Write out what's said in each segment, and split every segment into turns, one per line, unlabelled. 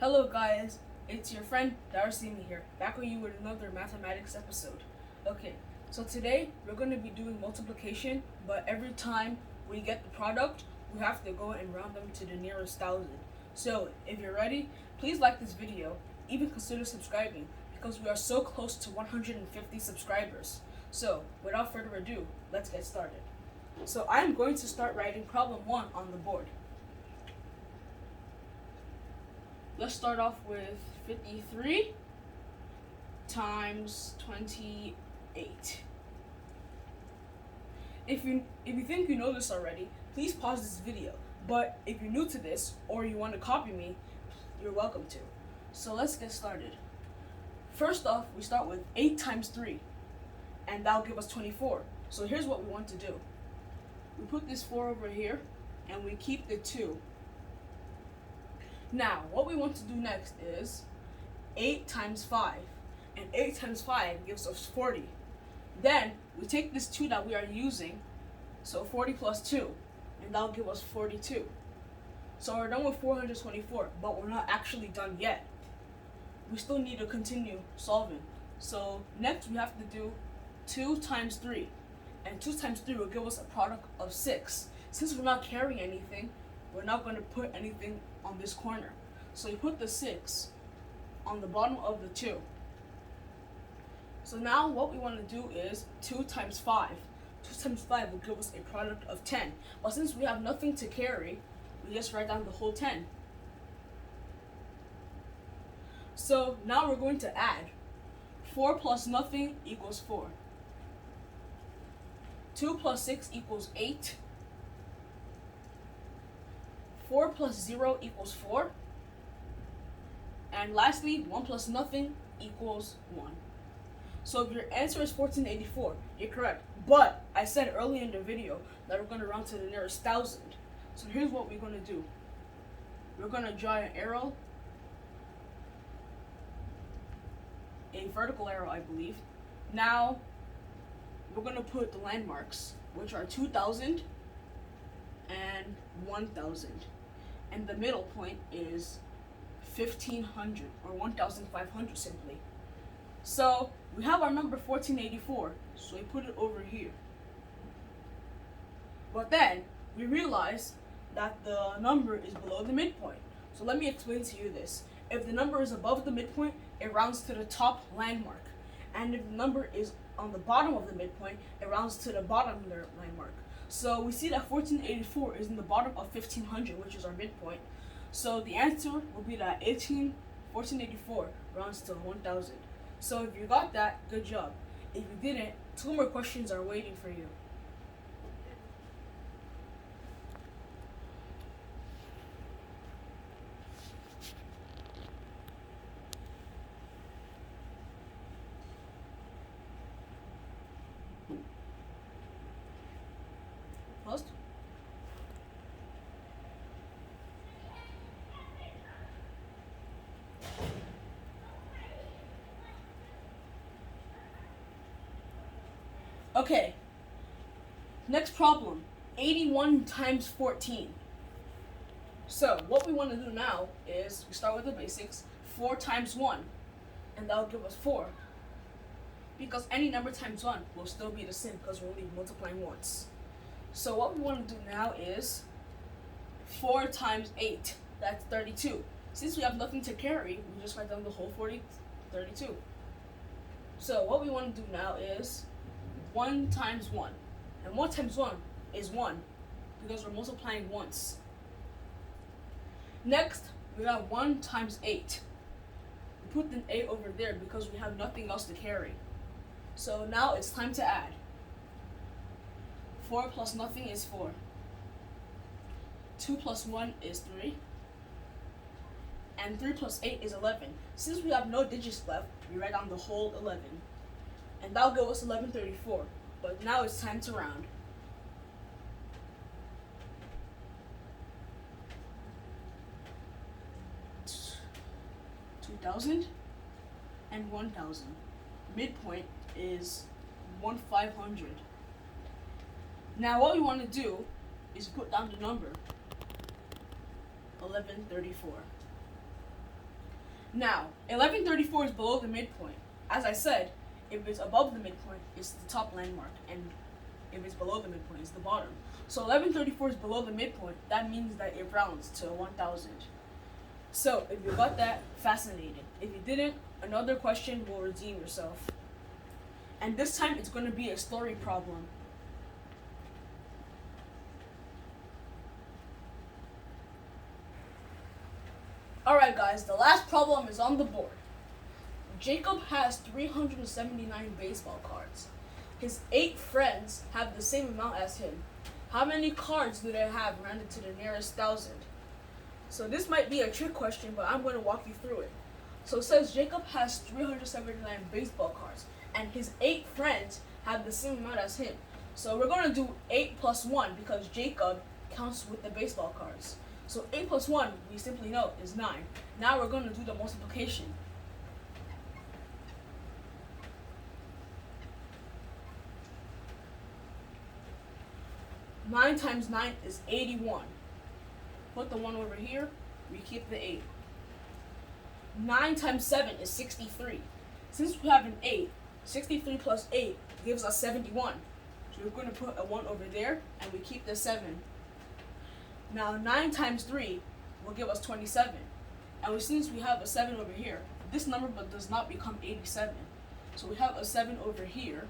Hello guys, it's your friend Darasimi here, back with you with another mathematics episode. Okay, so today we're going to be doing multiplication, but every time we get the product, we have to go and round them to the nearest thousand. So if you're ready, please like this video, even consider subscribing, because we are so close to 150 subscribers. So without further ado, let's get started. So I'm going to start writing problem 1 on the board. Let's start off with 53 times 28. If you think you know this already, please pause this video. But if you're new to this or you want to copy me, you're welcome to. So let's get started. First off, we start with 8 times 3, and that'll give us 24. So here's what we want to do. We put this 4 over here, and we keep the 2. Now, what we want to do next is 8 times 5, and 8 times 5 gives us 40. Then, we take this 2 that we are using, so 40 plus 2, and that'll give us 42. So we're done with 424, but we're not actually done yet. We still need to continue solving. So next we have to do 2 times 3, and 2 times 3 will give us a product of 6. Since we're not carrying anything, we're not going to put anything on this corner. So we put the 6 on the bottom of the 2. So now what we want to do is 2 times 5. 2 times 5 will give us a product of 10. But since we have nothing to carry, we just write down the whole 10. So now we're going to add. 4 plus nothing equals 4. 2 plus 6 equals 8. 4 plus 0 equals 4. And lastly, 1 plus nothing equals 1. So if your answer is 1484, you're correct. But I said earlier in the video that we're going to round to the nearest thousand. So here's what we're going to do. We're going to draw an arrow, a vertical arrow, I believe. Now, we're going to put the landmarks, which are 2,000 and 1,000. And the middle point is 1,500 or 1,500 simply. So we have our number 1484, so we put it over here. But then we realize that the number is below the midpoint. So let me explain to you this. If the number is above the midpoint, it rounds to the top landmark. And if the number is on the bottom of the midpoint, it rounds to the bottom landmark. So we see that 1484 is in the bottom of 1500, which is our midpoint. So the answer will be that 1484 rounds to 1000. So if you got that, good job. If you didn't, 2 more questions are waiting for you. First, okay, next problem, 81 times 14. So what we want to do now is we start with the basics, 4 times 1, and that'll give us 4. Because any number times 1 will still be the same because we're only multiplying once. So what we want to do now is 4 times 8, that's 32. Since we have nothing to carry, we just write down the whole 32. So what we want to do now is 1 times 1. And 1 times 1 is 1 because we're multiplying once. Next, we have 1 times 8. We put an 8 over there because we have nothing else to carry. So now it's time to add. 4 plus nothing is 4. 2 plus 1 is 3. And 3 plus 8 is 11. Since we have no digits left, we write down the whole 11. And that'll give us 1134. But now it's time to round. $2,000 and 1,000. Midpoint is 1,500. Now what we want to do is put down the number 1134. Now, 1134 is below the midpoint. As I said, if it's above the midpoint, it's the top landmark, and if it's below the midpoint, it's the bottom. So 1134 is below the midpoint. That means that it rounds to 1000. So if you got that, fascinated. If you didn't, another question will redeem yourself. And this time it's going to be a story problem. Alright guys, the last problem is on the board. Jacob has 379 baseball cards. His 8 friends have the same amount as him. How many cards do they have rounded to the nearest 1000? So this might be a trick question, but I'm going to walk you through it. So it says Jacob has 379 baseball cards, and his 8 friends have the same amount as him. So we're going to do 8 plus 1 because Jacob counts with the baseball cards. So 8 plus 1, we simply know, is 9. Now we're going to do the multiplication. Nine times 9 is 81. Put the 1 over here, we keep the 8. 9 times 7 is 63. Since we have an 8, 63 plus 8 gives us 71. So we're going to put a 1 over there, and we keep the 7. Now 9 times 3 will give us 27. And since we have a 7 over here, this number does not become 87. So we have a 7 over here.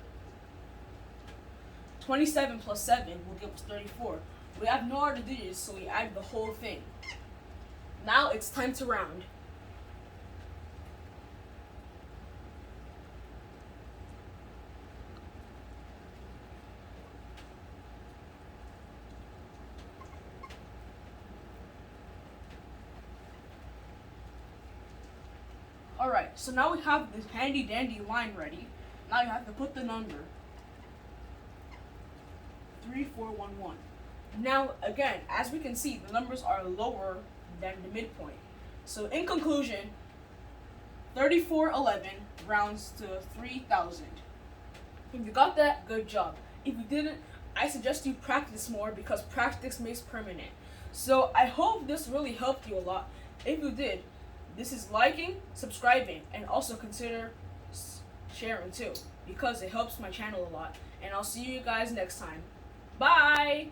27 plus 7 will give us 34. We have no other digits, so we add the whole thing. Now it's time to round. Alright, so now we have this handy dandy line ready. Now you have to put the number 3411. Now again, as we can see, the numbers are lower than the midpoint. So in conclusion, 3411 rounds to 3000. If you got that, good job. If you didn't, I suggest you practice more because practice makes permanent. So I hope this really helped you a lot. If you did, this is liking, subscribing, and also consider sharing too because it helps my channel a lot. And I'll see you guys next time. Bye!